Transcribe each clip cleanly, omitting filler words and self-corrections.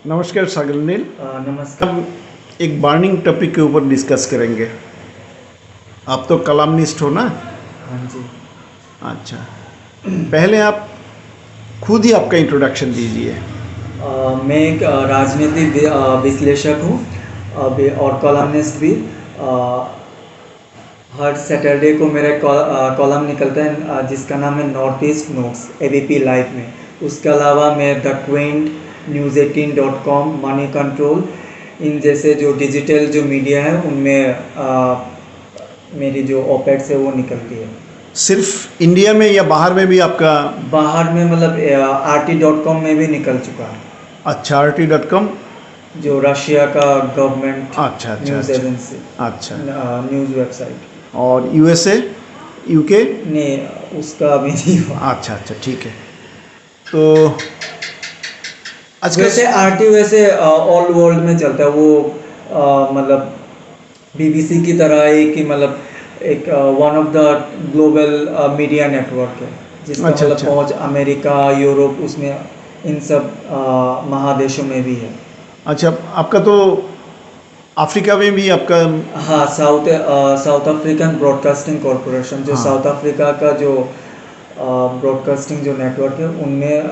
नमस्कार सागर नील। नमस्कार। हम एक बर्निंग टॉपिक के ऊपर डिस्कस करेंगे। आप तो कलामिस्ट हो ना? हाँ जी। अच्छा, पहले आप खुद ही आपका इंट्रोडक्शन दीजिए। मैं एक राजनीतिक विश्लेषक हूँ अभी और कॉलमनिस्ट भी। हर सैटरडे को मेरा कॉलम निकलता है जिसका नाम है north east notes ABP live में। उसके अलावा मैं the quint, news18.com, money control, इन जैसे जो डिजिटल जो मीडिया है उनमें मेरी जो ओपेट्स है वो निकलती है। सिर्फ इंडिया में या बाहर में भी आपका? बाहर में मतलब RT.com में भी निकल चुका है। अच्छा, RT.com जो रशिया का गवर्नमेंट अच्छा अच्छा न्यूज़ अच्छा एजेंसी, अच्छा। News website. और यूएसए, यूके? नहीं, उसका अभी नहीं हुआ। अच्छा अच्छा, ठीक है। तो आज वैसे का RT वैसे ऑल वर्ल्ड में चलता है वो, मतलब BBC की तरह है कि मतलब एक one of the global media network है जिसका अच्छा मतलब अच्छा पहुंच अमेरिका, यूरोप, उसमें इन सब महादेशों में भी है। अच्छा, आपका तो अफ्रीका में भी आपका? हाँ, साउथ अफ्रीकन ब्रॉडकास्टिंग कॉरपोरेशन, जो हाँ, साउथ अफ्रीका का जो ब्रॉडकास्टिंग जो नेटवर्क है उनमें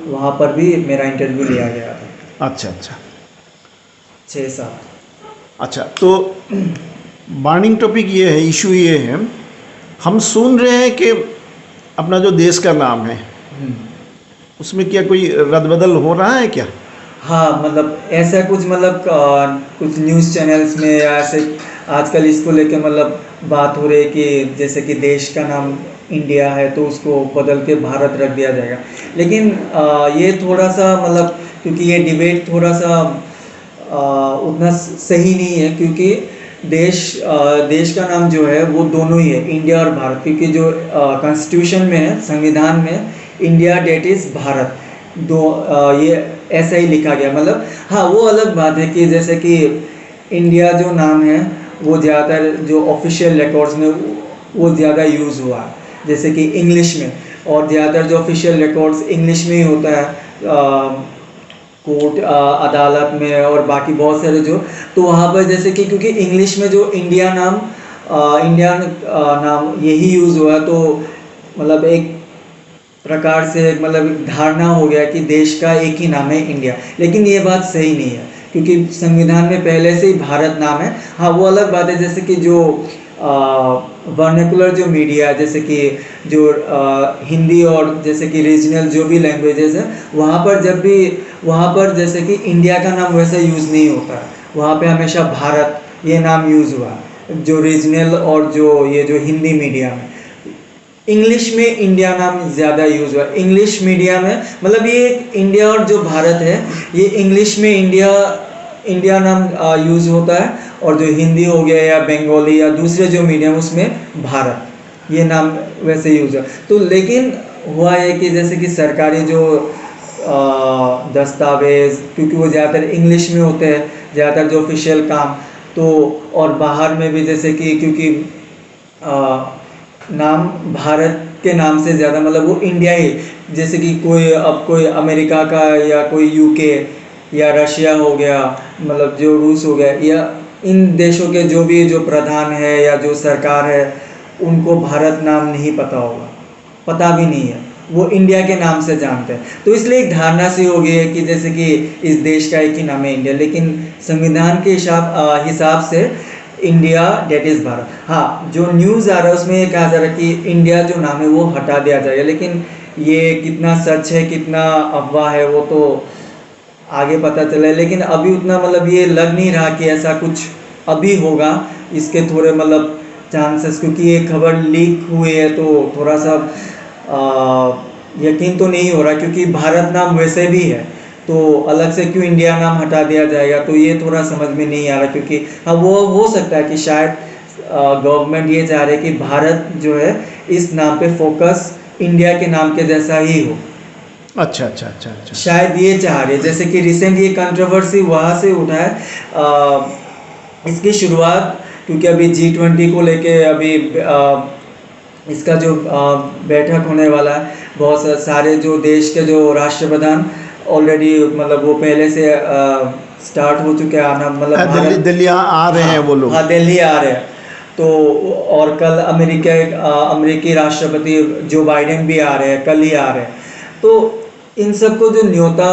वहाँ पर भी मेरा इंटरव्यू लिया गया था। अच्छा अच्छा 6-7। अच्छा। तो बर्निंग टॉपिक ये है, इशू ये है, हम सुन रहे हैं कि अपना जो देश का नाम है उसमें क्या कोई रद्दबदल हो रहा है क्या? हाँ, मतलब ऐसा कुछ, मतलब कुछ न्यूज़ चैनल्स में या ऐसे आजकल इसको लेके मतलब बात हो रही है कि जैसे कि देश का नाम इंडिया है तो उसको बदल के भारत रख दिया जाएगा। लेकिन ये थोड़ा सा मतलब, क्योंकि ये डिबेट थोड़ा सा उतना सही नहीं है, क्योंकि देश का नाम जो है वो दोनों ही है, इंडिया और भारत। क्योंकि जो कॉन्स्टिट्यूशन में है, संविधान में, इंडिया डेट इज़ भारत, दो ये ऐसा ही लिखा गया। मतलब हाँ, वो अलग बात है कि जैसे कि इंडिया जो नाम है वो ज़्यादातर जो ऑफिशियल रिकॉर्ड्स में वो ज़्यादा यूज़ हुआ है, जैसे कि इंग्लिश में, और ज़्यादातर जो ऑफिशियल रिकॉर्ड्स इंग्लिश में ही होता है, कोर्ट, अदालत में और बाकी बहुत सारे जो। तो वहाँ पर जैसे कि क्योंकि इंग्लिश में जो इंडिया नाम यही यूज़ हुआ, तो मतलब एक प्रकार से मतलब एक धारणा हो गया कि देश का एक ही नाम है इंडिया। लेकिन ये बात सही नहीं है, क्योंकि संविधान में पहले से ही भारत नाम है। हाँ, वो अलग बात है, जैसे कि जो वर्नाकुलर जो मीडिया है, जैसे कि जो हिंदी और जैसे कि रीजनल जो भी लैंग्वेजेस है, वहाँ पर जैसे कि इंडिया का नाम वैसा यूज़ नहीं होता है। वहाँ पे हमेशा भारत ये नाम यूज़ हुआ है, जो रीजनल और जो हिंदी मीडिया में। इंग्लिश में इंडिया नाम ज़्यादा यूज़ हुआ इंग्लिश मीडिया में। मतलब ये इंडिया और जो भारत है, ये इंग्लिश में इंडिया नाम यूज़ होता है, और जो हिंदी हो गया या बंगाली या दूसरे जो मीडियम, उसमें भारत ये नाम वैसे यूज़ है। तो लेकिन हुआ है कि जैसे कि सरकारी जो दस्तावेज़, क्योंकि वो ज़्यादातर इंग्लिश में होते हैं, ज़्यादातर जो ऑफिशियल काम, तो और बाहर में भी जैसे कि क्योंकि नाम भारत के नाम से ज़्यादा मतलब वो इंडिया ही, जैसे कि कोई अमेरिका का या कोई यूके या रशिया हो गया, मतलब जो रूस हो गया, या इन देशों के जो प्रधान है या जो सरकार है, उनको भारत नाम नहीं पता होगा, पता भी नहीं है, वो इंडिया के नाम से जानते हैं। तो इसलिए एक धारणा सी हो गई है कि जैसे कि इस देश का एक ही नाम है इंडिया, लेकिन संविधान के हिसाब से इंडिया डेट इज़ भारत। हाँ, जो न्यूज़ आ रहा है उसमें ये कहा जा रहा है कि इंडिया जो नाम है वो हटा दिया जाएगा, लेकिन ये कितना सच है कितना अफवाह है वो तो आगे पता चला है। लेकिन अभी उतना मतलब ये लग नहीं रहा कि ऐसा कुछ अभी होगा, इसके थोड़े मतलब चांसेस, क्योंकि ये खबर लीक हुई है तो थोड़ा सा यकीन तो नहीं हो रहा, क्योंकि भारत नाम वैसे भी है तो अलग से क्यों इंडिया नाम हटा दिया जाएगा, तो ये थोड़ा समझ में नहीं आ रहा। क्योंकि हाँ, वो हो सकता है कि शायद गवर्नमेंट ये चाह रहे कि भारत जो है इस नाम पे फोकस इंडिया के नाम के जैसा ही हो, अच्छा अच्छा अच्छा अच्छा। शायद ये चाह रहे। जैसे कि रिसेंट ये कंट्रोवर्सी वहाँ से उठा है, इसकी शुरुआत क्योंकि अभी G20 को लेके अभी इसका जो बैठक होने वाला है, बहुत सारे जो देश के जो राष्ट्रप्रधान ऑलरेडी मतलब वो पहले से स्टार्ट हो चुके हैं आना, मतलब दिल्ली दिल्ली आ रहे हैं वो लोग। हाँ, दिल्ली आ रहे हैं। तो और कल अमेरिकी राष्ट्रपति जो बाइडेन भी आ रहे हैं, कल ही आ रहे हैं। तो इन सबको जो न्योता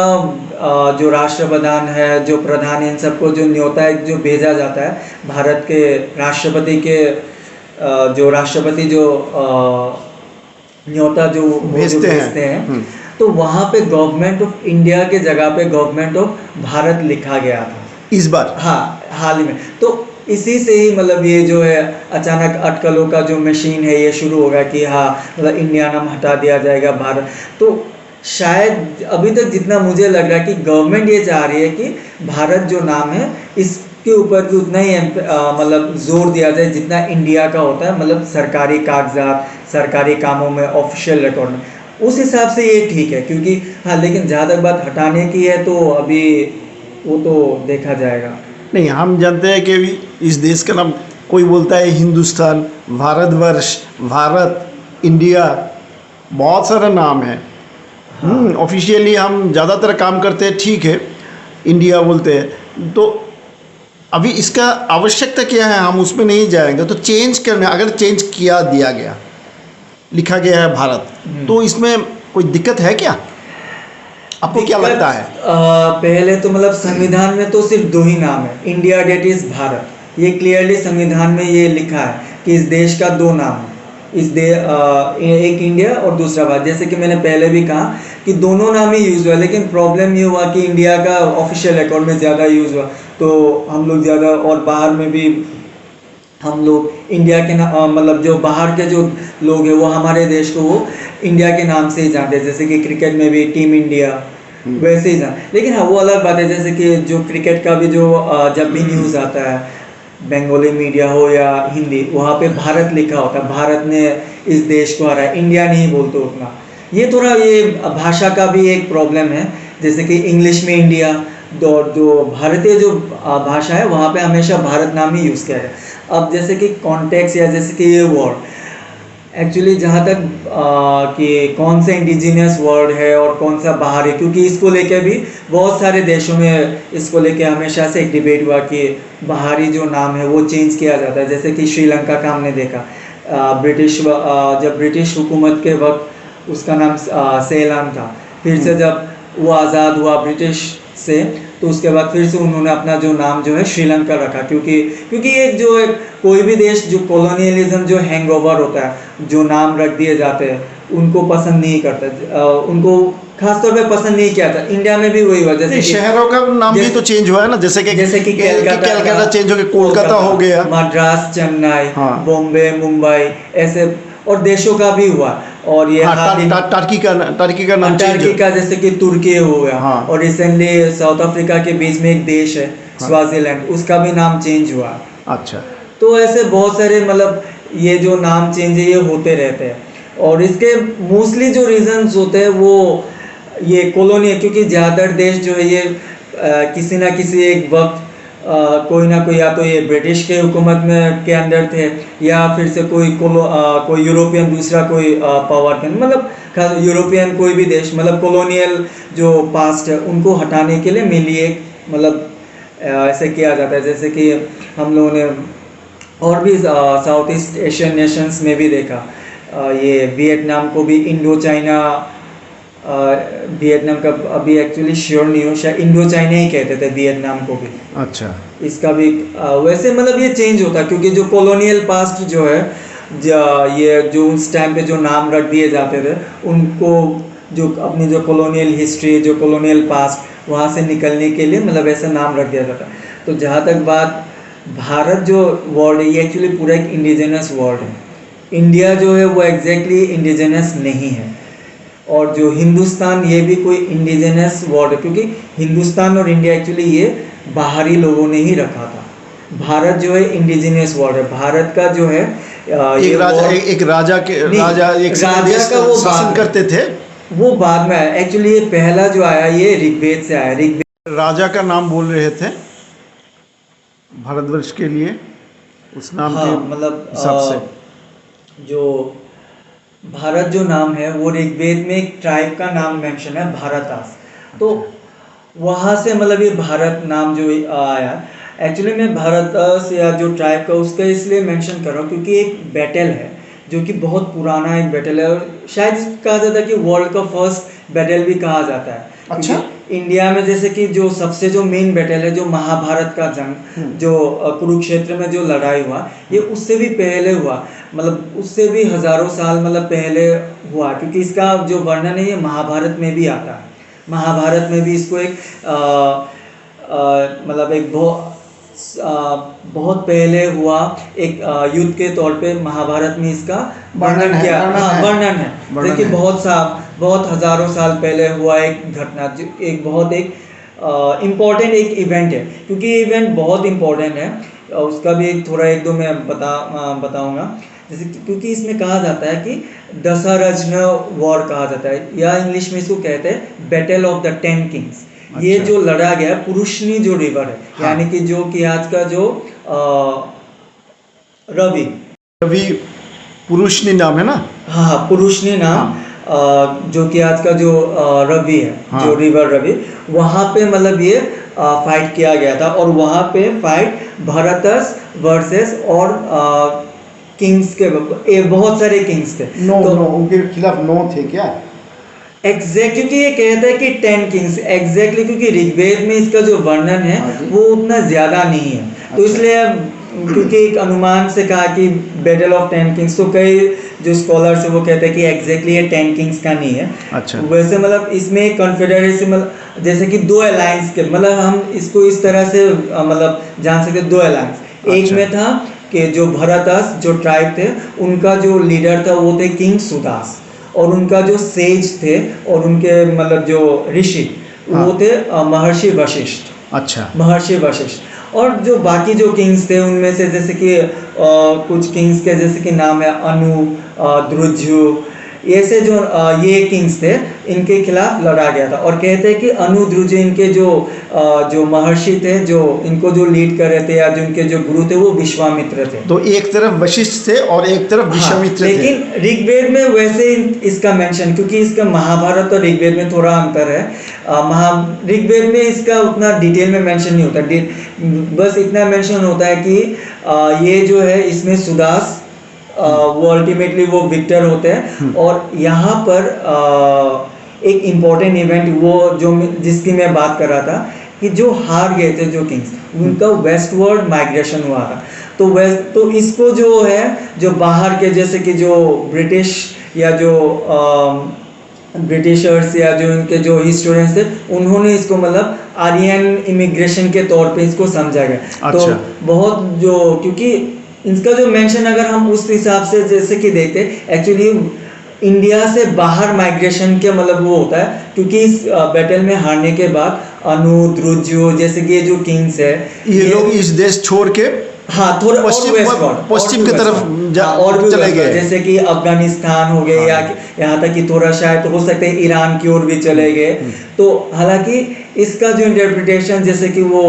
जो राष्ट्रप्रधान है, जो प्रधान, इन सबको जो न्योता है जो भेजा जाता है भारत के राष्ट्रपति के जो राष्ट्रपति जो न्योता जो वो जो भेजते भेजते हैं। हैं, तो वहाँ पे गवर्नमेंट ऑफ इंडिया के जगह पे गवर्नमेंट ऑफ भारत लिखा गया था इस बार। हाँ, हाल ही में। तो इसी से ही मतलब ये जो है अचानक अटकलों का जो मशीन है ये शुरू होगा कि हाँ मतलब इंडिया नाम हटा दिया जाएगा भारत। तो शायद अभी तक जितना मुझे लग रहा है कि गवर्नमेंट ये चाह रही है कि भारत जो नाम है इसके ऊपर भी उतना ही मतलब जोर दिया जाए जितना इंडिया का होता है, मतलब सरकारी कागजात, सरकारी कामों में, ऑफिशियल रिकॉर्ड में। उस हिसाब से ये ठीक है, क्योंकि हाँ, लेकिन जहाँ तक बात हटाने की है तो अभी वो तो देखा जाएगा। नहीं, हम जानते हैं कि इस देश का नाम कोई बोलता है हिंदुस्तान, भारतवर्ष, भारत, इंडिया, बहुत सारा नाम है। ऑफिशियली हम ज़्यादातर काम करते हैं, ठीक है, इंडिया बोलते हैं। तो अभी इसका आवश्यकता क्या है, हम उसमें नहीं जाएंगे। तो चेंज करने, अगर चेंज किया दिया गया, लिखा गया है भारत, तो इसमें कोई दिक्कत है क्या? आपको क्या लगता है? पहले तो मतलब संविधान में तो सिर्फ दो ही नाम है, इंडिया डेट इज भारत। ये क्लियरली संविधान में ये लिखा है कि इस देश का दो नाम है, एक इंडिया और दूसरा भारत। जैसे कि मैंने पहले भी कहा कि दोनों नाम ही यूज हुआ, लेकिन प्रॉब्लम ये हुआ कि इंडिया का ऑफिशियल अकाउंट में ज़्यादा यूज हुआ, तो हम लोग ज़्यादा, और बाहर में भी हम लोग इंडिया के नाम, मतलब जो बाहर के जो लोग हैं वो हमारे देश को वो इंडिया के नाम से ही जानते हैं। जैसे कि क्रिकेट में भी टीम इंडिया, वैसे ही जान। लेकिन हाँ, वो अलग बात है। जैसे कि जो क्रिकेट का भी जो जब भी न्यूज़ आता है, बंगाली मीडिया हो या हिंदी, वहाँ पे भारत लिखा होता है, भारत ने इस देश को हराया, इंडिया नहीं बोलते उतना। ये थोड़ा ये भाषा का भी एक प्रॉब्लम है। जैसे कि इंग्लिश में इंडिया, जो भारतीय जो भाषा है वहाँ पे हमेशा भारत नाम ही यूज़ किया जाए। अब जैसे कि कॉन्टेक्स्ट या जैसे कि ये वर्ड एक्चुअली जहाँ तक कि कौन सा इंडिजिनियस वर्ड है और कौन सा बाहर है, क्योंकि इसको लेके भी बहुत सारे देशों में इसको लेके हमेशा से एक डिबेट हुआ कि बाहरी जो नाम है वो चेंज किया जाता है। जैसे कि श्रीलंका का हमने देखा, जब ब्रिटिश हुकूमत के वक्त उसका नाम सेलाम था, फिर से जब वो आज़ाद हुआ ब्रिटिश से, तो उसके बाद फिर से उन्होंने अपना जो नाम जो है श्रीलंका रखा, क्योंकि एक जो है कोई भी देश जो कॉलोनियलिज्म जो हैंगओवर होता है, जो नाम रख दिए जाते हैं उनको पसंद नहीं करता, उनको खासतौर पे पसंद नहीं किया था। इंडिया में भी वही हुआ। जैसे शहरों का नाम भी तो चेंज हुआ है ना, जैसे कि कलकत्ता चेंज हो गया, कोलकाता हो गया, मद्रास, चेन्नई, बॉम्बे, मुंबई, ऐसे, और देशों का भी हुआ। और ये टर्की का नाम, टर्की का जैसे कि तुर्की हो गया, और रिसेंटली साउथ अफ्रीका के बीच में एक देश है स्वाजीलैंड, उसका भी नाम चेंज हुआ। अच्छा, तो ऐसे बहुत सारे मतलब ये जो नाम चेंज है ये होते रहते हैं, और इसके मोस्टली जो रीजंस होते हैं वो ये कॉलोनी है, क्योंकि ज़्यादातर देश जो है ये किसी ना किसी एक वक्त कोई ना कोई, या तो ये ब्रिटिश के हुकूमत में के अंदर थे, या फिर से कोई यूरोपियन दूसरा कोई पावर के, मतलब यूरोपियन कोई भी देश, मतलब कॉलोनियल जो पास्ट है उनको हटाने के लिए मेनली एक मतलब ऐसे किया जाता है। जैसे कि हम लोगों ने और भी साउथ ईस्ट एशियन नेशंस में भी देखा, ये वियतनाम को भी इंडो चाइना, वियतनाम का अभी एक्चुअली श्योर नहीं हो, शायद इंडो चाइना ही कहते थे वियतनाम को भी। अच्छा, इसका भी वैसे मतलब ये चेंज होता है, क्योंकि जो कॉलोनियल पास्ट जो है, ये जो उस टाइम पे जो नाम रख दिए जाते थे उनको, जो अपनी जो कॉलोनियल हिस्ट्री, जो कॉलोनियल पास्ट, वहाँ से निकलने के लिए मतलब ऐसा नाम रख दिया जाता है। तो जहाँ तक बात भारत जो वर्ड है ये एक्चुअली पूरा एक इंडिजिनस वर्ड है। इंडिया जो है वो एग्जैक्टली इंडिजिनस नहीं है, और जो हिंदुस्तान ये भी कोई इंडिजिनस वर्ड है, क्योंकि हिंदुस्तान और इंडिया एक्चुअली ये बाहरी लोगों ने ही रखा था। भारत जो है इंडिजिनस वर्ड है। भारत का जो है एक राजा का वो शासन करते थे, वो बाद में आया। एक्चुअली ये पहला जो आया ये ऋग्वेद से आया। ऋग्वेद राजा का नाम बोल रहे थे भारतवर्ष के लिए, उस नाम के मतलब हिसाब से जो भारत जो नाम है वो ऋग्वेद में एक ट्राइब का नाम मेंशन है, भारतास। तो वहाँ से मतलब ये भारत नाम जो आया। एक्चुअली मैं भारत या जो ट्राइब का उसका इसलिए मेंशन कर रहा हूँ क्योंकि एक बैटल है जो कि बहुत पुराना एक बैटल है, और शायद कहा जाता है कि वर्ल्ड का फर्स्ट बैटल भी कहा जाता है। अच्छा। क्योंकि इंडिया में जैसे कि जो सबसे जो मेन बैटल है जो महाभारत का जंग, जो कुरुक्षेत्र में जो लड़ाई हुआ, ये उससे भी पहले हुआ, मतलब उससे भी हजारों साल मतलब पहले हुआ, क्योंकि इसका जो वर्णन है ये महाभारत में भी आता है। महाभारत में भी इसको एक मतलब एक बहुत पहले हुआ एक युद्ध के तौर पे महाभारत में इसका वर्णन किया। हाँ, वर्णन है, देखिए बहुत हजारों साल पहले हुआ एक घटना, एक बहुत एक इम्पोर्टेंट एक इवेंट है, क्योंकि ये इवेंट बहुत इम्पोर्टेंट है। उसका भी थोड़ा एक दो मैं बताऊंगा। जैसे क्योंकि इसमें कहा जाता है कि दशरथन वॉर कहा जाता है, या इंग्लिश में इसको कहते हैं बैटल ऑफ द 10 किंग्स। ये जो लड़ा गया पुरुषनी जो रिवर है, हाँ। यानी कि जो कि आज का जो रवि पुरुषनी नाम है ना। हाँ, पुरुषनी नाम, जो कि आज का जो रवि है, हाँ। जो रिवर रवि, वहाँ पे मतलब ये फाइट किया गया था। और वहाँ पे फाइट भरतस वर्सेस और किंग्स के बहुत सारे किंग्स थे। नो, उनके खिलाफ नो थे क्या? क्योंकि ये कहता है कि 10 किंग्स एग्जैक्टली, क्योंकि ऋग्वेद में इसका जो वर्णन है वो उतना ज्यादा नहीं है। तो इसलिए क्योंकि एक अनुमान से कहा कि बैटल ऑफ 10 किंग्स, तो कई जो स्कॉलर्स है वो कहते हैं कि एग्जैक्टली ये 10 किंग्स का नहीं है। अच्छा। वैसे मतलब इसमें एक कॉन्फेडरेसी, मतलब जैसे कि दो अलायंस के, मतलब हम इसको इस तरह से मतलब जान सकते दो अलायंस। एक में था कि जो भरतस जो ट्राइब थे उनका जो लीडर था वो थे किंग सुदास, और उनका जो सेज थे और उनके मतलब जो ऋषि वो थे महर्षि वशिष्ठ। अच्छा। महर्षि वशिष्ठ। और जो बाकी जो किंग्स थे उनमें से जैसे कि कुछ किंग्स के जैसे कि नाम है अनु, द्रुजु, ऐसे जो ये किंग्स थे, इनके खिलाफ लड़ा गया था। और कहते हैं कि अनु द्रुजु इनके जो महर्षि थे, जो इनको जो लीड कर रहे थे या जो इनके जो गुरु थे वो विश्वामित्र थे। तो एक तरफ वशिष्ठ थे और एक तरफ विश्वामित्र थे। लेकिन ऋग्वेद में वैसे इसका मेंशन, क्योंकि इसका महाभारत और ऋग्वेद में थोड़ा अंतर है। ऋग्वेद में इसका उतना डिटेल में मेंशन नहीं होता, बस इतना मेंशन होता है कि ये जो है इसमें सुदास वो अल्टीमेटली वो विक्टर होते हैं। और यहाँ पर एक इम्पोर्टेंट इवेंट वो जो जिसकी मैं बात कर रहा था कि जो हार गए थे जो किंग्स, उनका वेस्टवर्ड माइग्रेशन हुआ था। तो इसको जो है जो बाहर के जैसे कि जो ब्रिटिश या जो ब्रिटिशर्स या जो इनके जो हिस्टोरियंस थे, उन्होंने इसको मतलब आर्यन इमिग्रेशन के तौर पे इसको समझा गया। अच्छा। तो बहुत जो, क्योंकि इसका जो मेंशन अगर हम उस हिसाब से जैसे कि देखते, एक्चुअली इंडिया से बाहर माइग्रेशन के मतलब वो होता है, क्योंकि इस बैटल में हारने के बाद अनु, द्रुजु जैसे कि ये जो किंग्स है ये लोग इस देश छोड़ के हाँ थोड़ा पश्चिम की तरफ और भी चले गए, जैसे कि अफगानिस्तान हो गए, या यहाँ तक कि थोड़ा शायद हो सकता है ईरान की ओर भी चले गए। तो हालांकि इसका जो इंटरप्रिटेशन जैसे कि वो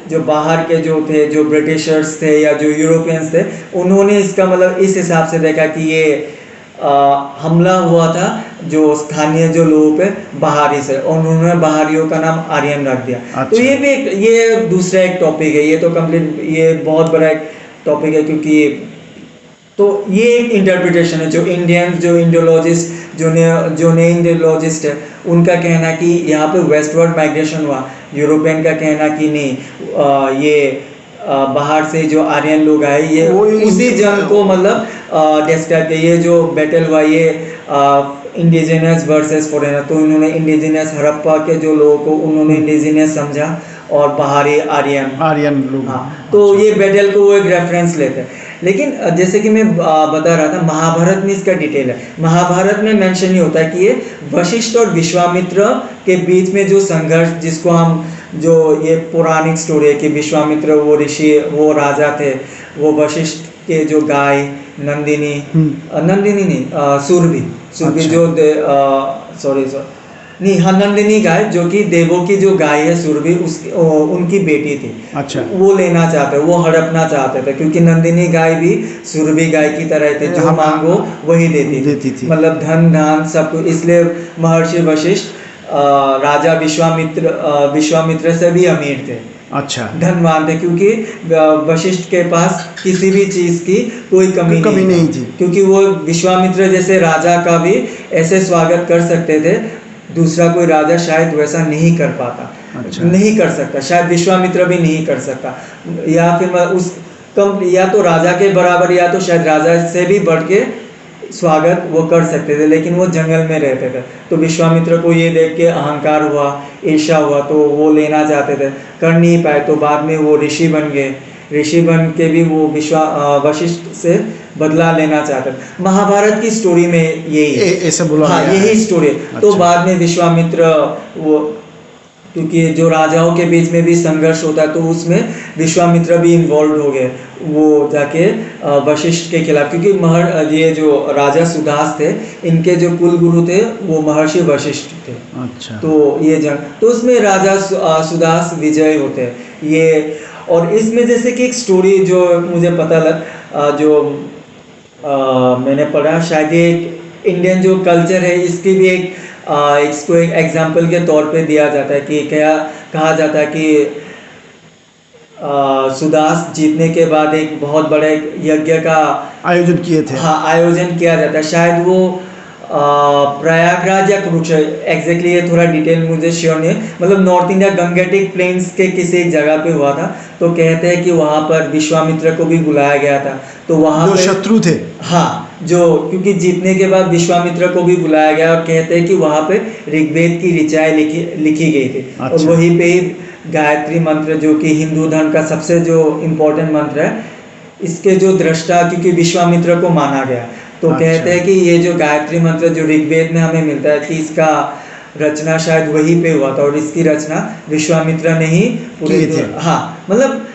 जो बाहर के जो थे, जो ब्रिटिशर्स थे या जो यूरोपियंस थे, उन्होंने इसका मतलब इस हिसाब से देखा कि ये हमला हुआ था जो स्थानीय जो लोगों पे बाहरी से, और उन्होंने बाहरियों का नाम आर्यन रख दिया। अच्छा। तो ये भी ये दूसरा एक टॉपिक है, ये तो कंप्लीट ये बहुत बड़ा एक टॉपिक है, क्योंकि तो ये एक इंटरप्रिटेशन है जो इंडियंस जो इंडियोलॉजिस्ट जो नए इंडियोलॉजिस्ट है उनका कहना कि यहाँ पे वेस्टवर्ड माइग्रेशन हुआ। यूरोपियन का कहना कि नहीं, ये बाहर से जो आर्यन लोग आए ये उसी जंग को मतलब डिस्क्राइब किया। ये जो बैटल हुआ ये इंडिजिनियस वर्सेस फॉरेनर, तो इन्होंने इंडिजिनियस हड़प्पा के जो लोगों को उन्होंने इंडिजिनियस समझा और बाहरी आर्यन लोग। हाँ, तो ये बैटल को वो एक रेफरेंस लेते हैं। लेकिन जैसे कि मैं बता रहा था, महाभारत में इसका डिटेल है। महाभारत में मेंशन नहीं होता कि ये वशिष्ठ और विश्वामित्र के बीच में जो संघर्ष, जिसको हम जो ये पौराणिक स्टोरी है कि विश्वामित्र वो ऋषि वो राजा थे, वो वशिष्ठ के जो गाय नंदिनी नहीं सुरभि अच्छा। जो नंदिनी गाय जो कि देवों की जो गाय है सुरभि, उनकी बेटी थी। अच्छा। वो लेना चाहते, वो हड़पना चाहते थे, क्योंकि नंदिनी गाय भी सुरभि गाय की तरह थे, जो मांगो वही देती थी। मतलब धन धान सब कुछ। इसलिए महर्षि वशिष्ठ राजा विश्वामित्र से भी अमीर थे, अच्छा, धनवान थे, क्योंकि वशिष्ठ के पास किसी भी चीज की कोई कमी नहीं थी, क्योंकि वो विश्वामित्र जैसे राजा का भी ऐसे स्वागत कर सकते थे, दूसरा कोई राजा शायद वैसा नहीं कर पाता। अच्छा। नहीं कर सकता, शायद विश्वामित्र भी नहीं कर सकता, या फिर उस कम, या तो राजा के बराबर या तो शायद राजा से भी बढ़ के स्वागत वो कर सकते थे, लेकिन वो जंगल में रहते थे। तो विश्वामित्र को ये देख के अहंकार हुआ, ईर्ष्या हुआ, तो वो लेना चाहते थे, कर नहीं पाए, तो बाद में वो ऋषि बन गए। ऋषि बन के भी वो वशिष्ठ से बदला लेना चाहते थे। महाभारत की स्टोरी में यही ऐसे बोला, हाँ यही स्टोरी। तो बाद में विश्वामित्र वो, क्योंकि जो राजाओं के बीच में भी संघर्ष होता है, तो उसमें विश्वामित्र भी इन्वॉल्व हो गए, वो जाके वशिष्ठ के खिलाफ, क्योंकि ये जो राजा सुदास थे, इनके जो कुल गुरु थे वो महर्षि वशिष्ठ थे। अच्छा। तो ये जंग, तो उसमें राजा सुदास विजय होते हैं ये। और इसमें जैसे कि एक स्टोरी जो मुझे पता मैंने पढ़ा, शायद ये इंडियन जो कल्चर है इसकी भी इसको एक एग्जाम्पल के तौर पे दिया जाता है कि क्या कहा जाता है कि सुदास जीतने के बाद एक बहुत बड़े यज्ञ का आयोजन किए थे। हाँ, आयोजन किया जाता है, शायद वो प्रयागराज या कुरुक्षेत्र, एग्जैक्टली ये थोड़ा डिटेल मुझे श्योर नहीं है, मतलब नॉर्थ इंडिया गंगेटिक प्लेन्स के किसी एक जगह पे हुआ था। तो कहते हैं कि वहाँ पर विश्वामित्र को भी बुलाया गया था, तो वहाँ जो शत्रु थे, हाँ, जो क्योंकि जीतने के बाद विश्वामित्र को भी बुलाया गया, और कहते हैं कि वहाँ पे ऋग्वेद की ऋचाएं लिखी गई थी। अच्छा। और वहीं पे ही गायत्री मंत्र, जो कि हिंदू धर्म का सबसे जो इम्पोर्टेंट मंत्र है, इसके जो दृष्टा क्योंकि विश्वामित्र को माना गया, तो अच्छा। कहते हैं कि ये जो गायत्री मंत्र जो ऋग्वेद में हमें मिलता है, कि इसका रचना शायद वहीं पे हुआ था, और इसकी रचना विश्वामित्र ने ही पूरे हाँ, मतलब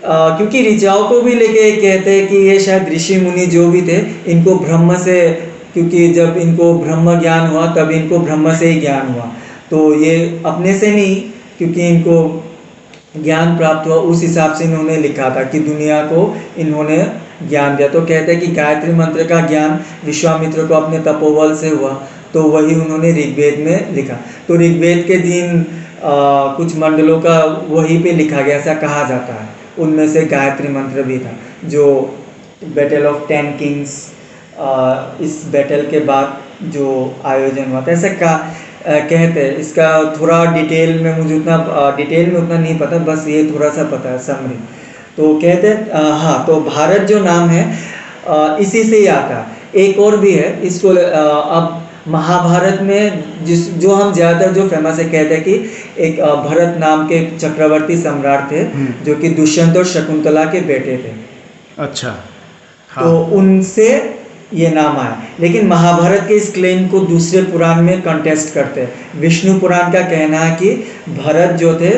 क्योंकि ऋचाओं को भी लेके कहते हैं कि ये शायद ऋषि मुनि जो भी थे, इनको ब्रह्म से, क्योंकि जब इनको ब्रह्म ज्ञान हुआ तब इनको ब्रह्म से ही ज्ञान हुआ, तो ये अपने से नहीं, क्योंकि इनको ज्ञान प्राप्त हुआ उस हिसाब से इन्होंने लिखा था कि दुनिया को इन्होंने ज्ञान दिया। तो कहते हैं कि गायत्री मंत्र का ज्ञान विश्वामित्र को अपने तपोबल से हुआ, तो वही उन्होंने ऋग्वेद में लिखा। तो ऋग्वेद के दिन कुछ मंडलों का वहीं पे लिखा गया, ऐसा कहा जाता है, उनमें से गायत्री मंत्र भी था। जो बैटल ऑफ 10 किंग्स, इस बैटल के बाद जो आयोजन हुआ था, ऐसा कहते हैं। इसका थोड़ा डिटेल में मुझे उतना नहीं पता, बस ये थोड़ा सा पता है, समरी। तो कहते हैं हाँ, तो भारत जो नाम है इसी से ही आता है। एक और भी है, इसको अब महाभारत में जो हम ज़्यादातर जो फेमस है, कहते हैं कि एक भरत नाम के चक्रवर्ती सम्राट थे, जो कि दुष्यंत और शकुंतला के बेटे थे। अच्छा। हाँ। तो उनसे ये नाम आया, लेकिन महाभारत के इस क्लेम को दूसरे पुराण में कंटेस्ट करते हैं। विष्णु पुराण का कहना है कि भरत जो थे,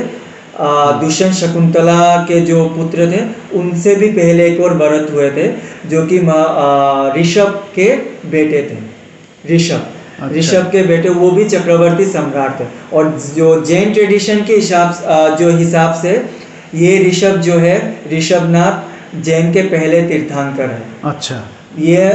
दुष्यंत शकुंतला के जो पुत्र थे, उनसे भी पहले एक और भरत हुए थे, जो कि ऋषभ के बेटे थे। ऋषभ ऋषभ के बेटे, वो भी चक्रवर्ती सम्राट थे। और जो जैन ट्रेडिशन के हिसाब से ये ऋषभ जो है, ऋषभनाथ जैन के पहले तीर्थंकर है। अच्छा। ये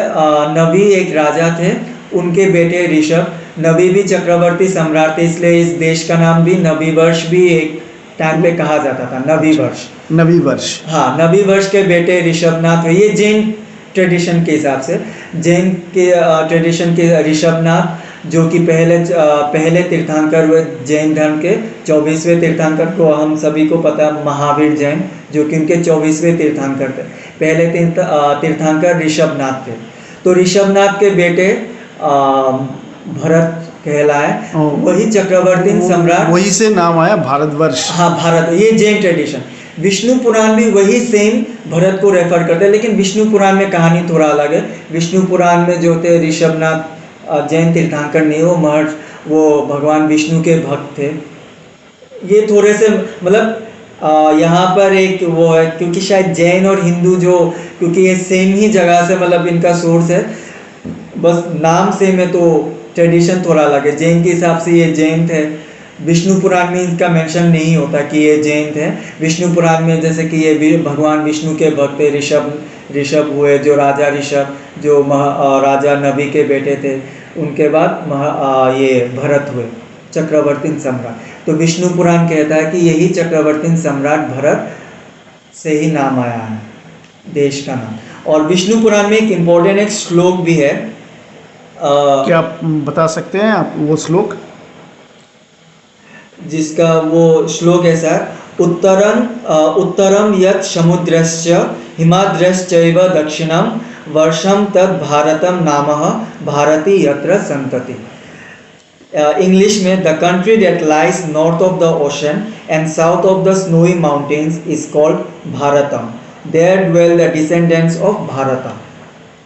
नबी एक राजा थे, उनके बेटे ऋषभ। नबी भी चक्रवर्ती सम्राट थे, इसलिए इस देश का नाम भी नबी वर्ष भी एक टाइम पे कहा जाता था, नबी वर्ष। नबी वर्ष, हाँ, नबी वर्ष के बेटे ऋषभनाथ है। ये जैन ट्रेडिशन के हिसाब से, जैन के ट्रेडिशन के ऋषभनाथ जो कि पहले तीर्थंकर हुए जैन धर्म के। 24वें तीर्थंकर को हम सभी को पता है, महावीर जैन, जो कि उनके 24वें तीर्थंकर थे। पहले तीर्थंकर ऋषभनाथ थे। तो ऋषभनाथ के बेटे भरत कहलाए, वही चक्रवर्ती सम्राट, वही से नाम आया भारतवर्ष। हाँ, भारत, ये जैन ट्रेडिशन। विष्णु पुराण भी वही सेम भरत को रेफर करते हैं, लेकिन विष्णु पुराण में कहानी थोड़ा अलग है। विष्णु पुराण में जो थे ऋषभनाथ जैन तीर्थंकर नहीं, वो भगवान विष्णु के भक्त थे। ये थोड़े से मतलब यहाँ पर एक वो है, क्योंकि शायद जैन और हिंदू क्योंकि ये सेम ही जगह से मतलब इनका सोर्स है, बस नाम सेम है, तो ट्रेडिशन थोड़ा अलग है। जैन के हिसाब से ये जैन थे। विष्णु पुराण में इनका मेंशन नहीं होता कि ये जैन थे। विष्णु पुराण में जैसे कि ये भगवान विष्णु के भक्त ऋषभ हुए, जो राजा ऋषभ, जो राजा नबी के बेटे थे। उनके बाद ये भरत हुए। चक्रवर्ती सम्राट। तो विष्णु पुराण कहता है कि यही चक्रवर्ती सम्राट भरत से ही नाम आया है, देश का नाम। और विष्णु पुराण में एक इम्पोर्टेंट एक श्लोक भी है, क्या आप बता सकते हैं आप वो श्लोक? जिसका वो श्लोक ऐसा है, उत्तरम यत् समुद्रश्च हिमाद्रश्चैव दक्षिणम वर्षम तद भारतम नामः भारती यत्र संतति। इंग्लिश में, the country that lies north of the ocean and south of the snowy mountains is called Bharatam, there dwell the descendants of Bharat.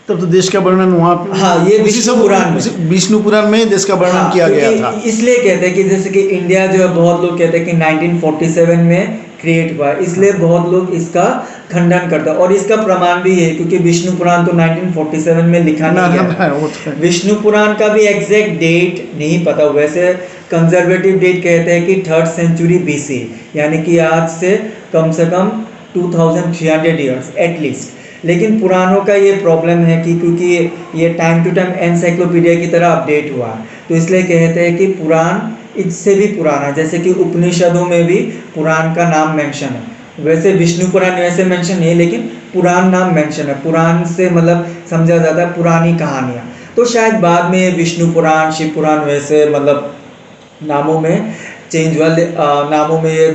तब तो देश का वर्णन वहाँ पे, हाँ, ये विष्णु पुराण में, विष्णु पुराण में देश का वर्णन किया गया था। इसलिए कहते हैं कि जैसे कि इंडिया जो है, बहुत लोग कहते हैं कि 1947 में क्रिएट हुआ, इसलिए बहुत लोग इसका खंडन करते हैं। और इसका प्रमाण भी है क्योंकि विष्णु पुराण तो 1947 में लिखा नहीं गया। विष्णु पुराण का भी एग्जैक्ट डेट नहीं पता, वैसे कंजर्वेटिव डेट कहते हैं कि 3rd सेंचुरी BC, यानी कि आज से कम 2300 ईयर्स एटलीस्ट। लेकिन पुराणों का ये प्रॉब्लम है कि क्योंकि ये टाइम टू टाइम एनसाइक्लोपीडिया की तरह अपडेट हुआ है, तो इसलिए कहते हैं कि पुराण इससे भी पुराना, जैसे कि उपनिषदों में भी पुराण का नाम मेंशन है। वैसे विष्णु पुराण वैसे मेंशन नहीं है, लेकिन पुराण नाम मेंशन है। पुराण से मतलब समझा जाता है पुरानी कहानियाँ। तो शायद बाद में विष्णु पुराण, शिव पुराण वैसे मतलब नामों में चेंज हुआ, नामों में ये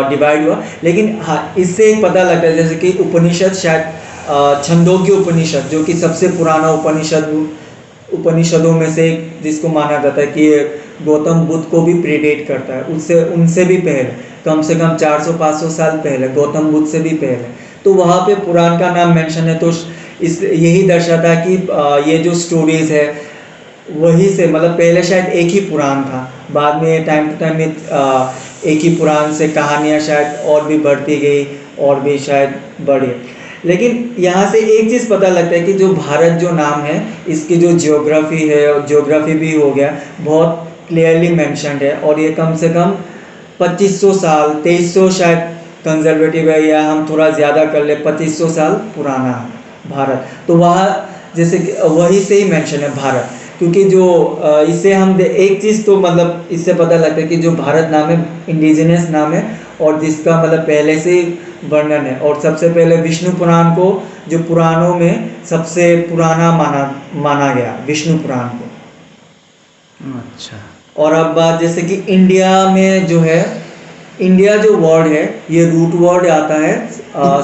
डिवाइड हुआ। लेकिन हाँ, इससे पता लगता है जैसे कि उपनिषद, शायद छंदोग्य उपनिषद जो कि सबसे पुराना उपनिषदों में से एक, जिसको माना जाता है कि गौतम बुद्ध को भी प्रीडेट करता है, उससे उनसे भी पहले, कम से कम 400-500 साल पहले, गौतम बुद्ध से भी पहले। तो वहाँ पे पुराण का नाम मेंशन है। तो इस यही दर्शाता है कि ये जो स्टोरीज है वही से, मतलब पहले शायद एक ही पुराण था, बाद में टाइम टू टाइम एक ही पुराण से कहानियाँ शायद और भी बढ़ती गई और भी शायद बढ़ी। लेकिन यहाँ से एक चीज़ पता लगता है कि जो भारत जो नाम है, इसकी जो जियोग्राफी है, और जियोग्राफी भी हो गया बहुत क्लियरली मेंशन्ड है। और ये कम से कम 2500 साल, 2300 शायद कंजर्वेटिव है, या हम थोड़ा ज़्यादा कर ले, 2500 साल पुराना है भारत। तो वहाँ जैसे कि वही से ही मेंशन है भारत, क्योंकि जो इससे हम एक चीज़ तो मतलब इससे पता लगता है कि जो भारत नाम है इंडिजिनियस नाम है, और जिसका मतलब पहले से वर्णन है। और सबसे पहले विष्णु पुराण को, जो पुराणों में सबसे पुराना माना गया विष्णु पुराण को। अच्छा। और अब बात जैसे कि इंडिया में जो है, इंडिया जो वर्ड है, ये रूट वर्ड आता है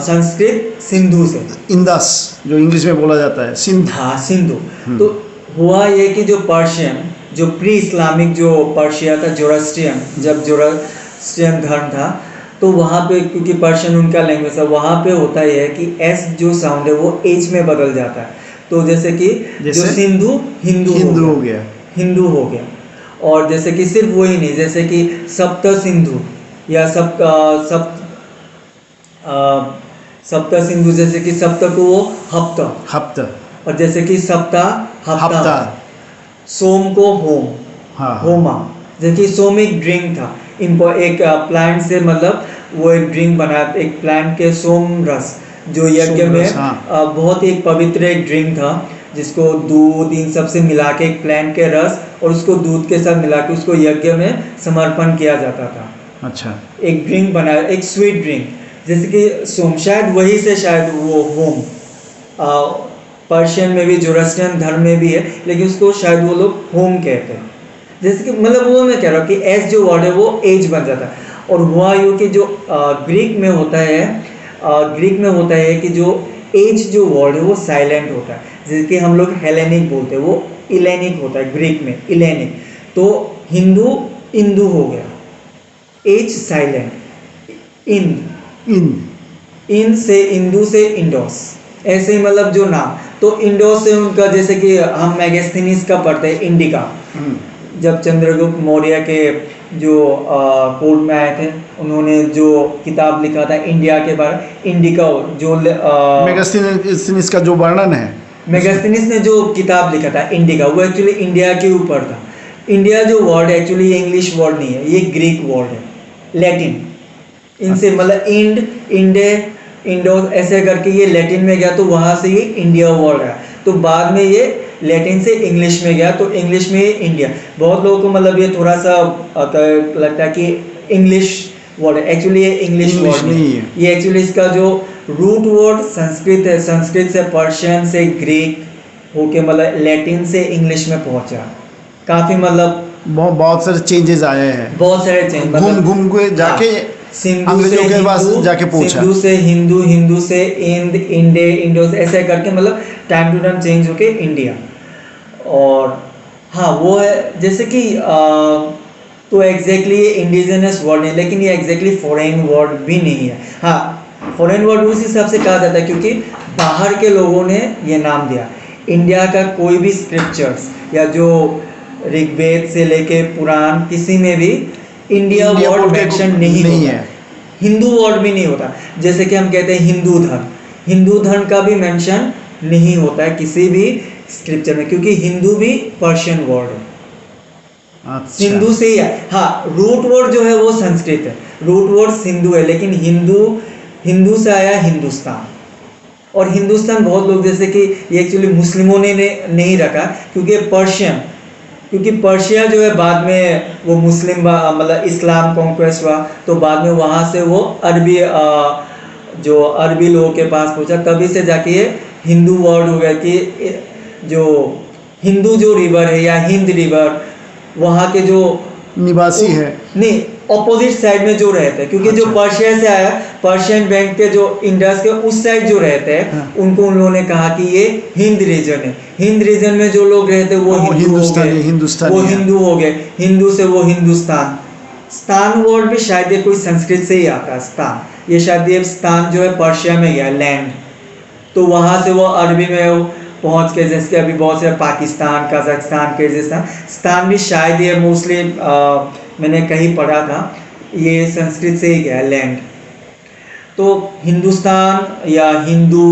संस्कृत सिंधु से, इंदस जो इंग्लिश में बोला जाता है, सिंध। हाँ, सिंधु। तो हुआ ये कि जो पर्शियन, जो प्री इस्लामिक जो पर्शिया था, जोरास्ट्रियन, जब जोरास्ट्रियन धर्म था, तो वहाँ पे क्योंकि पर्शियन उनका लैंग्वेज है, वहाँ पे होता यह है कि एस जो साउंड है वो एच में बदल जाता है। तो जैसे कि जो सिंधु हिंदू हो गया, हिंदू हो गया। और जैसे कि सिर्फ वही नहीं, जैसे कि सप्त सिंधु या सप्त सिंधु, जैसे कि सप्त को वो हप्त, और जैसे कि सप्ता हप्ता, सोम को होम, हाँ, होमा। जैसे कि सोम एक ड्रिंक था, इनको एक प्लांट से मतलब वो एक ड्रिंक बना, एक प्लांट के सोम रस, जो यज्ञ में बहुत ही पवित्र एक ड्रिंक था, जिसको दूध इन सब से मिला के, एक प्लांट के रस और उसको दूध के साथ मिला के उसको यज्ञ में समर्पण किया जाता था। अच्छा। एक ड्रिंक बनाया, एक स्वीट ड्रिंक, जैसे कि सोम, शायद वही से शायद वो होम, पर्शियन में भी, जोरास्ट्रियन धर्म में भी है, लेकिन उसको शायद वो लोग होम कहते हैं। जैसे कि मतलब वो मैं कह रहा हूँ कि एस जो वर्ड है वो एज बन जाता है। और हुआ यूँ कि जो ग्रीक में होता है कि जो एज जो वर्ड है वो साइलेंट होता है, जैसे कि हम लोग हेलेनिक बोलते हैं, वो इलेनिक होता है ग्रीक में, इलेनिक। तो हिंदू इंदू हो गया, एज साइलेंट, इन से इंदू से इंडोस, ऐसे ही मतलब जो नाम। तो इंडोस से उनका, जैसे कि हम मैगस्थनीज का पढ़ते हैं, इंडिका, जब चंद्रगुप्त मौर्य के जो कोर्ट में आए थे, उन्होंने जो किताब लिखा था इंडिया के बारे, इंडिका, जो मैगस्थनीज का जो वर्णन है, मैगस्थनीज ने जो किताब लिखा था इंडिका, वो एक्चुअली इंडिया के ऊपर था। इंडिया जो वर्ड है एक्चुअली ये इंग्लिश वर्ड नहीं है, ये ग्रीक वर्ड है, लैटिन। इनसे मतलब इंडे, इंडो ऐसे करके ये लैटिन में गया, तो वहाँ से ये इंडिया वर्ड है। तो बाद में ये लैटिन से इंग्लिश में गया, तो इंग्लिश में इंडिया। बहुत लोगों को मतलब ये थोड़ा सा लगता है कि इंग्लिश वर्ड है, एक्चुअली ये इंग्लिश English वर्ड नहीं है। ये एक्चुअली इसका जो रूट वर्ड संस्कृत है, संस्कृत से पर्शियन से ग्रीक होके मतलब लैटिन से इंग्लिश में पहुंचा। काफी मतलब बहुत सारे चेंजेस आए हैं, बहुत सारे चेंज घूम घूम के जाके सिंधु अंग्रेजों से के पास हिंदू, जाके पहुंचा। सिंधु से हिंदू, हिंदू से इंड, इंडे, इंडो ऐसे करके मतलब टाइम टू टाइम चेंज होके इंडिया। और हाँ वो है जैसे कि तो एग्जैक्टली ये इंडिजिनस वर्ड है, लेकिन ये एग्जैक्टली फॉरेन वर्ड भी नहीं है। हाँ फॉरेन वर्ड उस हिसाब से कहा जाता है क्योंकि बाहर के लोगों ने ये नाम दिया। इंडिया का कोई भी स्क्रिप्चर्स या जो ऋग्वेद से लेके पुराण किसी में भी इंडिया वर्ड मेंशन नहीं है, हिंदू वर्ड भी नहीं होता। जैसे कि हम कहते हैं हिंदू धर्म, हिंदू धर्म का भी मेंशन नहीं होता है किसी भी स्क्रिप्चर में, क्योंकि हिंदू भी पर्शियन वर्ड है। अच्छा। सिंधु से ही है। हाँ रूट वर्ड जो है वो संस्कृत है, रूट वर्ड सिंधु है, लेकिन हिंदू से आया हिंदुस्तान। और हिंदुस्तान बहुत लोग जैसे कि ये एक्चुअली मुस्लिमों ने नहीं रखा, क्योंकि पर्शियन, क्योंकि पर्शिया जो है बाद में वो मुस्लिम मतलब इस्लाम कॉन्क्वेस्ट हुआ, तो बाद में वहाँ से वो अरबी जो अरबी लोगों के पास पहुँचा, तभी से जाके ये हिंदू वर्ड हो गया कि जो हिंदू जो रिवर है या हिंद रिवर वहाँ के जो निवासी है, नहीं ऑपोजिट साइड में जो रहते हैं, क्योंकि जो पर्शिया से आया, पर्शियन बैंक के जो इंडस के उस साइड जो रहते हैं, हाँ। उनको उन लोगों ने कहा कि ये हिंद रीजन है। हिंद रीजन में जो लोग रहते हैं वो हिंदू हो गए, वो हिंदू हो गए, हिंदू से वो हिंदुस्तान। स्थान वर्ड भी शायद ये कोई संस्कृत से ही आता है, स्थान। ये शायद ये स्थान जो है पर्शिया में गया, लैंड, तो वहां से वो अरबी में पहुंच के, जैसे कि अभी बहुत से पाकिस्तान, कजाकिस्तान, किर्गिस्तान, स्थान भी शायद ये मोस्टली मैंने कहीं पढ़ा था ये संस्कृत से ही गया, लैंड। तो हिंदुस्तान या हिंदू,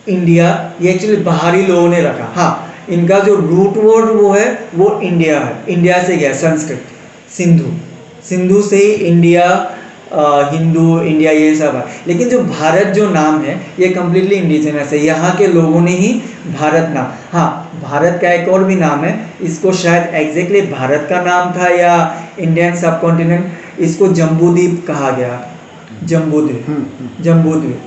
इंडिया, ये एक्चुअली बाहरी लोगों ने रखा। हाँ इनका जो रूट वर्ड वो है वो इंडिया है, इंडिया से गया संस्कृत, सिंधु, सिंधु से ही इंडिया, हिंदू, इंडिया ये सब है। लेकिन जो भारत जो नाम है ये कम्प्लीटली इंडिजिनस है, यहाँ के लोगों ने ही भारत नाम। हाँ भारत का एक और भी नाम है, इसको शायद एग्जैक्टली भारत का नाम था या इंडियन सब कॉन्टिनेंट, इसको जम्बूद्वीप कहा गया, जम्बूद्वीप, जम्बूद्वीप,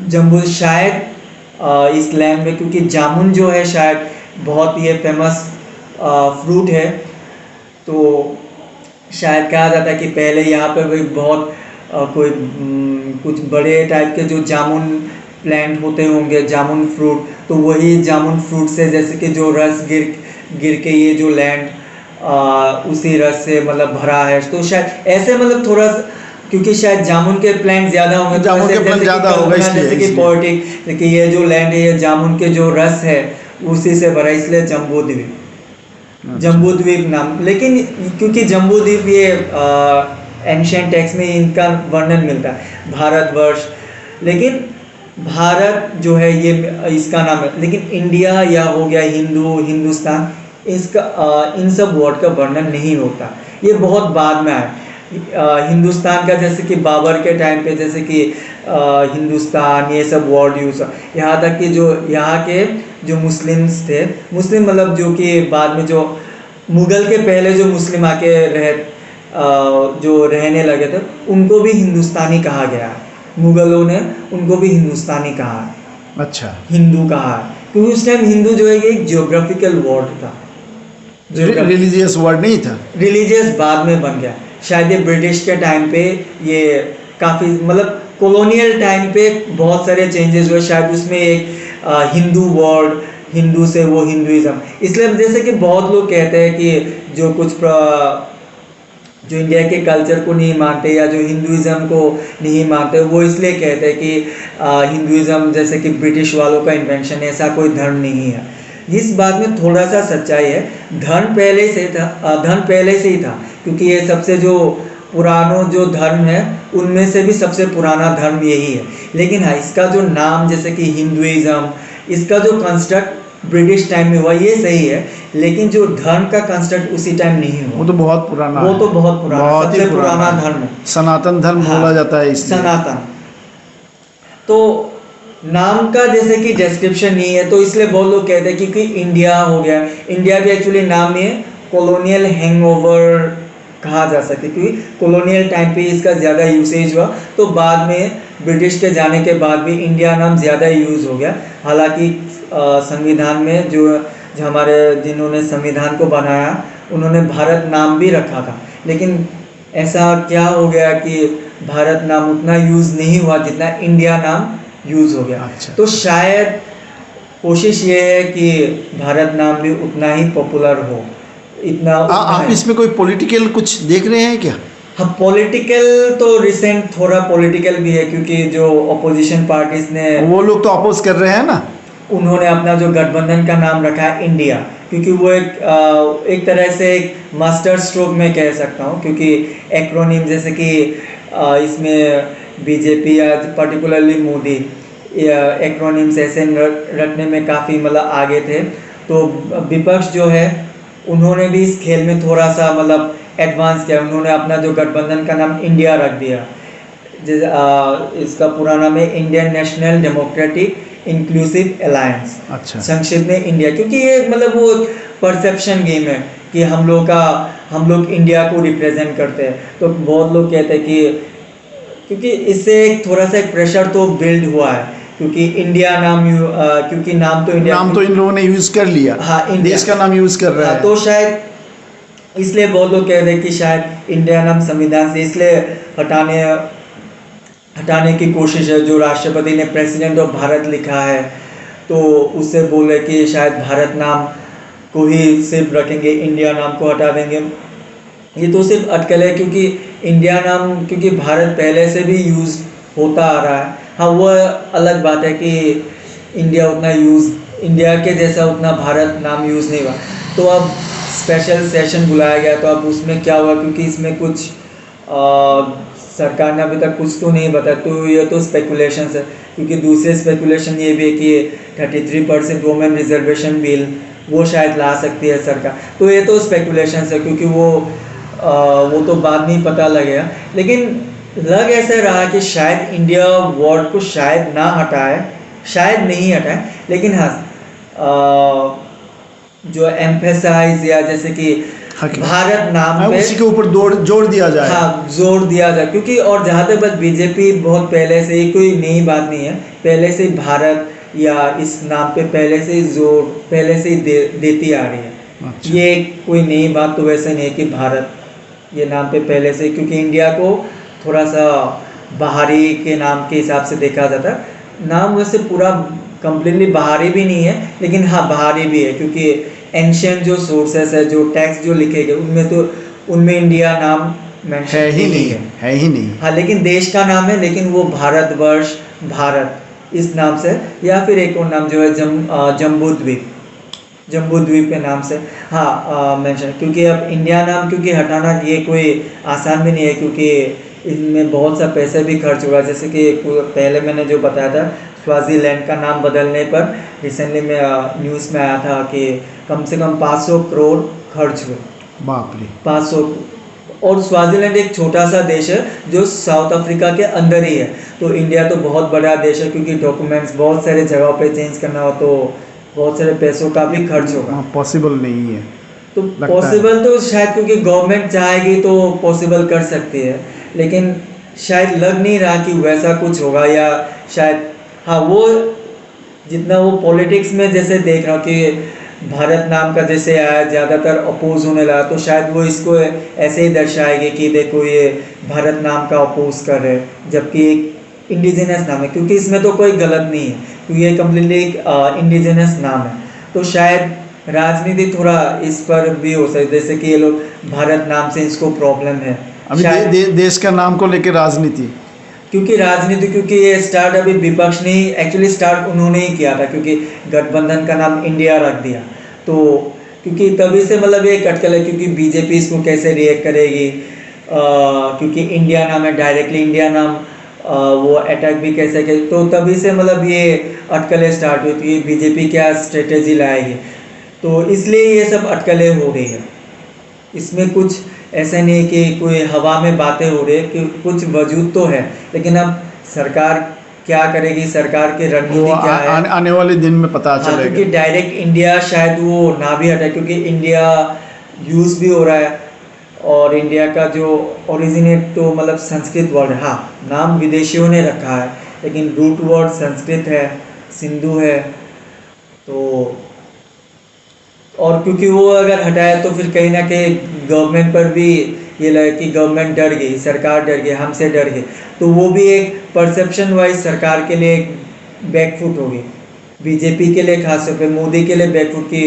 जम्बू शायद इस लैंड में, क्योंकि जामुन जो है शायद बहुत ये फेमस फ्रूट है, तो शायद कहा जाता है कि पहले यहाँ पर भी बहुत कोई कुछ बड़े टाइप के जो जामुन प्लांट होते होंगे, जामुन फ्रूट, तो वही जामुन फ्रूट से जैसे कि जो रस गिर के ये जो लैंड उसी रस से मतलब भरा है, तो शायद ऐसे मतलब थोड़ा, क्योंकि शायद जामुन के प्लांट ज़्यादा होंगे, जामुन के प्लांट ज़्यादा होगा इसलिए, जैसे कि पोएटिक कि ये जो लैंड है ये जामुन के जो रस है उसी से भरा, इसलिए जम्बूद्वीप, जम्बूद्वीप नाम। लेकिन क्योंकि जम्बूद्वीप ये एंशिएंट टेक्स्ट में इनका वर्णन मिलता है, भारतवर्ष, लेकिन भारत जो है ये इसका नाम है, लेकिन इंडिया या हो गया हिंदू, हिंदुस्तान, इसका इन सब वर्ड का वर्णन नहीं होता, ये बहुत बाद में आया। हिंदुस्तान का जैसे कि बाबर के टाइम पे जैसे कि हिंदुस्तान ये सब वर्ड यूज, यहाँ तक कि जो यहाँ के जो मुस्लिम्स थे, मुस्लिम मतलब जो कि बाद में जो मुगल के पहले जो मुस्लिम आके जो रहने लगे थे, उनको भी हिंदुस्तानी कहा गया, मुगलों ने उनको भी हिंदुस्तानी कहा, अच्छा हिंदू कहा, क्योंकि उस टाइम हिंदू जो है एक जियोग्राफिकल वर्ड था, रिलीजियस वर्ड नहीं था, रिलीजियस बाद में बन गया। शायद ये ब्रिटिश के टाइम पे ये काफ़ी मतलब कॉलोनियल टाइम पे बहुत सारे चेंजेस हुए, शायद उसमें एक हिंदू वर्ड, हिंदू से वो हिंदुइज्म, इसलिए जैसे कि बहुत लोग कहते हैं कि जो कुछ जो इंडिया के कल्चर को नहीं मानते या जो हिंदुइज्म को नहीं मानते, वो इसलिए कहते हैं कि हिंदुइज्म जैसे कि ब्रिटिश वालों का इन्वेंशन है, ऐसा कोई धर्म नहीं है। इस बात में थोड़ा सा सच्चाई है, धर्म पहले से था, धर्म पहले से ही था, क्योंकि ये सबसे जो पुरानो जो धर्म है उनमें से भी सबसे पुराना धर्म यही है। लेकिन हाँ इसका जो नाम जैसे कि हिंदुइज्म, इसका जो कंस्ट्रक्ट ब्रिटिश टाइम में हुआ ये सही है, लेकिन जो धर्म का कंस्ट्रक्ट उसी टाइम नहीं हुआ, वो तो बहुत पुराना, वो तो बहुत पुराना, सबसे पुराना धर्म है, सनातन धर्म बोला जाता है इसलिए। सनातन। तो नाम का जैसे कि डिस्क्रिप्शन नहीं है, तो इसलिए बहुत लोग कहते हैं कि इंडिया हो गया। इंडिया भी एक्चुअली नाम नहीं है, कॉलोनियल हैंगओवर कहा जा सकता है, क्योंकि कॉलोनियल टाइम पे इसका ज़्यादा यूसेज हुआ, तो बाद में ब्रिटिश के जाने के बाद भी इंडिया नाम ज़्यादा यूज़ हो गया। हालांकि संविधान में जो हमारे जिन्होंने संविधान को बनाया उन्होंने भारत नाम भी रखा था, लेकिन ऐसा क्या हो गया कि भारत नाम उतना यूज़ नहीं हुआ जितना इंडिया नाम यूज़ हो गया। अच्छा। तो शायद कोशिश ये है कि भारत नाम भी उतना ही पॉपुलर हो, इतना आप है। इसमें कोई पॉलिटिकल कुछ देख रहे हैं क्या? हाँ, पॉलिटिकल तो रिसेंट थोड़ा पॉलिटिकल भी है, क्योंकि जो अपोजिशन पार्टीज ने वो लोग तो अपोज कर रहे हैं ना। उन्होंने अपना जो गठबंधन का नाम रखा है इंडिया, क्योंकि वो एक तरह से एक मास्टर स्ट्रोक में कह सकता हूँ, क्योंकि एक्रोनिम जैसे कि इसमें बीजेपी या पर्टिकुलरली मोदी एक्रोनिम्स ऐसे रखने में काफ़ी मतलब आगे थे। तो विपक्ष जो है उन्होंने भी इस खेल में थोड़ा सा मतलब एडवांस किया, उन्होंने अपना जो गठबंधन का नाम इंडिया रख दिया। इसका पूरा नाम है Indian national democratic inclusive alliance, अच्छा। संक्षिप्त में इंडिया, क्योंकि ये मतलब वो परसेप्शन गेम है कि हम लोग इंडिया को रिप्रेजेंट करते हैं। तो बहुत लोग कहते हैं कि क्योंकि इससे एक थोड़ा सा एक प्रेशर तो बिल्ड हुआ है, क्योंकि इंडिया नाम क्योंकि नाम तो इंडिया, नाम तो इन लोगों ने यूज कर लिया। हाँ, इंडिया देश का नाम यूज कर रहा है। तो शायद इसलिए बहुत लोग कह रहे हैं कि शायद इंडिया नाम संविधान से इसलिए हटाने की कोशिश है। जो राष्ट्रपति ने प्रेसिडेंट ऑफ भारत लिखा है, तो उससे बोले कि शायद भारत नाम को ही सिर्फ रखेंगे, इंडिया नाम को हटा देंगे। ये तो सिर्फ अटकल है, क्योंकि इंडिया नाम क्योंकि भारत पहले से भी यूज़ होता आ रहा है। हाँ, वो अलग बात है कि इंडिया के जैसा उतना भारत नाम यूज़ नहीं हुआ। तो अब स्पेशल सेशन बुलाया गया, तो अब उसमें क्या हुआ, क्योंकि इसमें कुछ सरकार ने अभी तक कुछ तो नहीं बताया, तो ये तो स्पेकुलेशंस है। क्योंकि दूसरे स्पेकुलेशन ये भी है कि 33% वुमेन रिजर्वेशन बिल वो शायद ला सकती है सरकार। तो ये तो स्पेकुलेशंस है, क्योंकि वो तो बाद में ही पता लगेगा। लेकिन लग ऐसा रहा कि शायद इंडिया वर्ड को शायद ना हटाए, शायद नहीं हटाए, लेकिन हाँ जो एम्फेसाइज या जैसे कि भारत नाम पे उसी के ऊपर जोर दिया जाए। हाँ, जोर दिया जाए, क्योंकि और जहाँ तक बस बीजेपी बहुत पहले से ही, कोई नई बात नहीं है, पहले से ही भारत या इस नाम पे पहले से ही जोर पहले से ही देती आ रही है। अच्छा। ये कोई नई बात तो वैसे नहीं है कि भारत ये नाम पे पहले से, क्योंकि इंडिया को थोड़ा सा बाहरी के नाम के हिसाब से देखा जाता है। नाम वैसे पूरा कम्प्लीटली बाहरी भी नहीं है, लेकिन हाँ बाहरी भी है, क्योंकि एंशियंट जो सोर्सेस है, जो टेक्स्ट जो लिखे गए उनमें इंडिया नाम मेंशन है ही नहीं। हाँ, लेकिन देश का नाम है, लेकिन वो भारतवर्ष, भारत इस नाम से, या फिर एक और नाम जो है जम्बू द्वीप के नाम से हाँ मेंशन। क्योंकि अब इंडिया नाम क्योंकि हटाना ये कोई आसान भी नहीं है, क्योंकि इसमें बहुत सा पैसे भी खर्च हुआ। जैसे कि पहले मैंने जो बताया था, स्वाजीलैंड का नाम बदलने पर रिसेंटली में न्यूज़ में आया था कि कम से कम 500 करोड़ खर्च हुए। बाप रे, 500। और स्वाजीलैंड एक छोटा सा देश है जो साउथ अफ्रीका के अंदर ही है। तो इंडिया तो बहुत बड़ा देश है, क्योंकि डॉक्यूमेंट्स बहुत सारे जगह पे चेंज करना हो तो बहुत सारे पैसों का भी खर्च होगा। पॉसिबल नहीं है। तो पॉसिबल तो शायद क्योंकि गवर्नमेंट चाहेगी तो पॉसिबल कर सकती है, लेकिन शायद लग नहीं रहा कि वैसा कुछ होगा। या शायद हाँ, वो जितना वो पॉलिटिक्स में जैसे देख रहा हूँ कि भारत नाम का जैसे आया ज़्यादातर अपोज होने लगा, तो शायद वो इसको ऐसे ही दर्शाएगी कि देखो ये भारत नाम का अपोज कर रहे हैं, जबकि एक इंडिजिनस नाम है, क्योंकि इसमें तो कोई गलत नहीं है, क्योंकि ये कम्प्लीटली एक इंडिजिनस नाम है। तो शायद राजनीति थोड़ा इस पर भी हो सकती है, जैसे कि ये लोग भारत नाम से इसको प्रॉब्लम है अभी देश का नाम को लेकर राजनीति, क्योंकि ये स्टार्ट अभी विपक्ष ने एक्चुअली स्टार्ट उन्होंने ही किया था, क्योंकि गठबंधन का नाम इंडिया रख दिया। तो क्योंकि तभी से मतलब ये अटकल है, क्योंकि बीजेपी इसको कैसे रिएक्ट करेगी, क्योंकि इंडिया नाम है, डायरेक्टली इंडिया नाम वो अटैक भी कैसे करे, तो तभी से मतलब ये अटकलें स्टार्ट हुई थी, बीजेपी क्या स्ट्रेटेजी लाएगी। तो इसलिए ये सब अटकलें हो गई है। इसमें कुछ ऐसा नहीं है कि कोई हवा में बातें हो रही है, कि कुछ वजूद तो है, लेकिन अब सरकार क्या करेगी सरकार की वो रणनीति क्या है। आने वाले दिन में पता हाँ, क्योंकि चलेगा। डायरेक्ट इंडिया शायद वो ना भी हटाए, क्योंकि इंडिया यूज भी हो रहा है और इंडिया का जो ओरिजिनेट तो मतलब संस्कृत वर्ड है। हाँ, नाम विदेशियों ने रखा है लेकिन रूट वर्ड संस्कृत है, सिंधु है। तो और क्योंकि वो अगर हटाया तो फिर कहीं ना कहीं गवर्नमेंट पर भी ये लगे कि गवर्नमेंट डर गई, सरकार डर गई, हमसे डर गई, तो वो भी एक परसेप्शन वाइज सरकार के लिए एक बैकफुट होगी। बीजेपी के लिए खास तौर पे मोदी के लिए बैकफुट की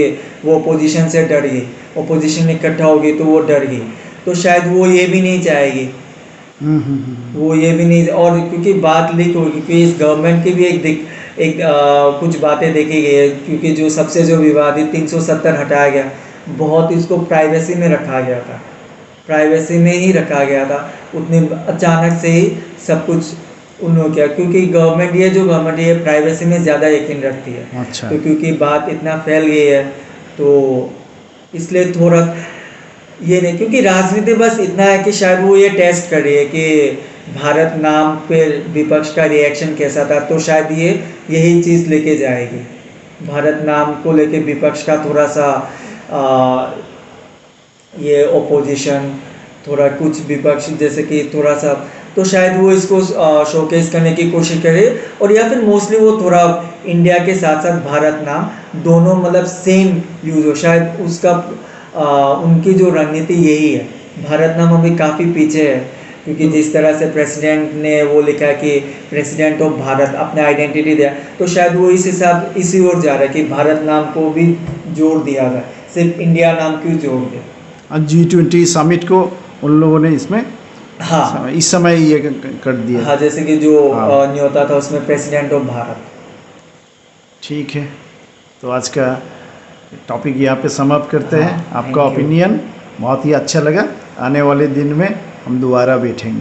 वो अपोजिशन से डर गई, अपोजिशन इकट्ठा होगी तो वो डर गई, तो शायद वो ये भी नहीं चाहेगी। वो ये भी नहीं, और क्योंकि बात लीक होगी, क्योंकि इस गवर्नमेंट की भी कुछ बातें देखी गई है, क्योंकि जो सबसे जो विवादित 370 हटाया गया, बहुत इसको प्राइवेसी में रखा गया था, प्राइवेसी में ही रखा गया था। उतने अचानक से ही सब कुछ उन्होंने किया, क्योंकि गवर्नमेंट ये प्राइवेसी में ज़्यादा यकीन रखती है। अच्छा। तो क्योंकि बात इतना फैल गई है तो इसलिए थोड़ा ये नहीं, क्योंकि राजनीति बस इतना है कि शायद वो ये टेस्ट कर रही है कि भारत नाम पे विपक्ष का रिएक्शन कैसा था, तो शायद ये यही चीज़ लेके जाएगी। भारत नाम को लेके विपक्ष का थोड़ा सा ये ओपोजिशन, थोड़ा कुछ विपक्ष जैसे कि थोड़ा सा, तो शायद वो इसको शोकेस करने की कोशिश करे, और या फिर मोस्टली वो थोड़ा इंडिया के साथ साथ भारत नाम दोनों मतलब सेम यूज हो, शायद उसका उनकी जो रणनीति यही है। भारत नाम अभी काफ़ी पीछे है, क्योंकि जिस तरह से प्रेसिडेंट ने वो लिखा है कि प्रेसिडेंट ऑफ भारत अपने आइडेंटिटी दिया, तो शायद वो इसी ओर जा रहा है कि भारत नाम को भी जोड़ दिया जाए, सिर्फ इंडिया नाम क्यों जोड़ दिया। G20 समिट को उन लोगों ने इसमें हाँ, इस समय ये कर दिया। हाँ, जैसे कि जो हाँ। न्योता था उसमें प्रेसिडेंट ऑफ भारत। ठीक है, तो आज का टॉपिक यहाँ पे समाप्त करते हैं। हाँ, आपका thank you। ओपिनियन बहुत ही अच्छा लगा। आने वाले दिन में हम दोबारा बैठेंगे।